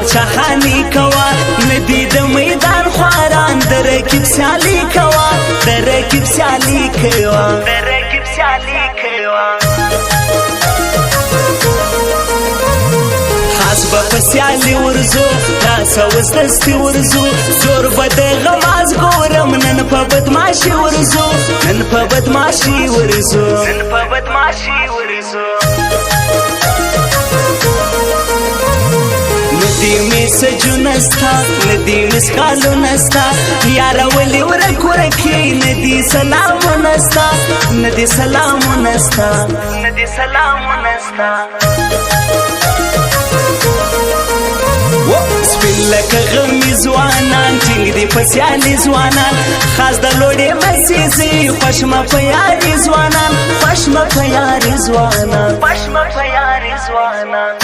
هر چخانی کوا ندی د میدان خواران در رکیب سیالی کوا در رکیب سیالی کوا در رکیب سیالی کوا خاص با پسیالی ورزو راسا وزدستی ورزو زور بده غماز گورم نن پا بدماشی ورزو نن پا بدماشی ورزو نن پا بدماشی ورزو ندی می سجو نستا ندی مسکالو نستا یارا ولی ورک ورکی ندی سلامو نستا ندی سلامو نستا ندی سلامو نستا سپین لکه غمی زوانان ټینګ دی په سیالي ځوانان خاص د لوړې مسیزي خوش مه په یاري ځوانان خوش مه په یاري ځوانان خوش مه په یاري ځوانان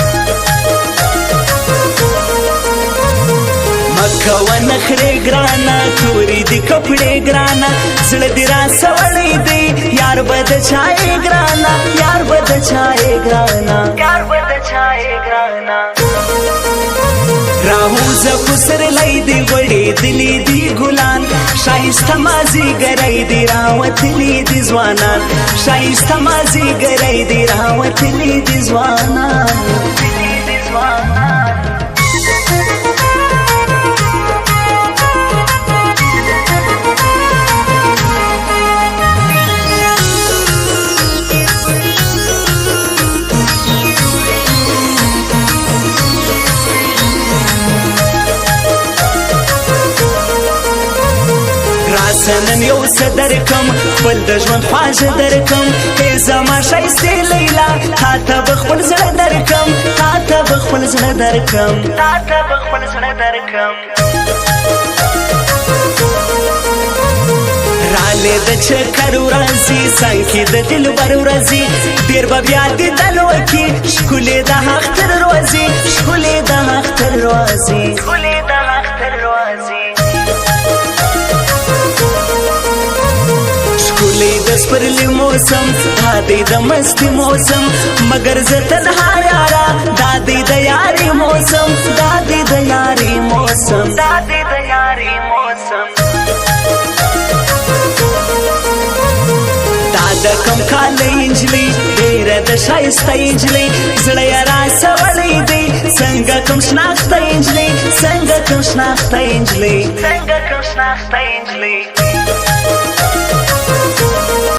مکوه نخرې ګرانه تورې دي کپړې ګرانه زړه دې راسوړی دی یار به د چایې ګرانه یار به د چایې ګرانه یار به د چایې ګرانه راهوزه پسر لای دی وړې دلی دی ګلان شایسته مازی ګرای دی راوتلی دی ځوانان شایسته مازی ګرای دی راوتلی دی ځوانان سنن یو صدرکم خپل د ژوند خواږه درکم ای زما ښایستې لیلا تا ته به خپل زړه درکم تا ته به خپل زړه درکم تا ته به خپل زړه درکم رالی د چکر ورځي څنګ کې د دلبر ورځي ډېر به بیا دیدن وکړي ښکلې د اختر ورځي ښکلې د اختر ورځي ښکلې د اختر ورځي ښکلی د سپرلي موسم دا دی د مستي موسم مګر زه تنها یاره دا دی د یاري موسم دا دی د یاري موسم دا دی د یاري موسم دا د کم کاله نجلۍ ډېره د ښایسته نجلۍ زړه یې راسوړی دی څنګه کوم شناخته نجلۍ څنګه کوم شناخته نجلۍ څنګه کوم شناخته نجلۍ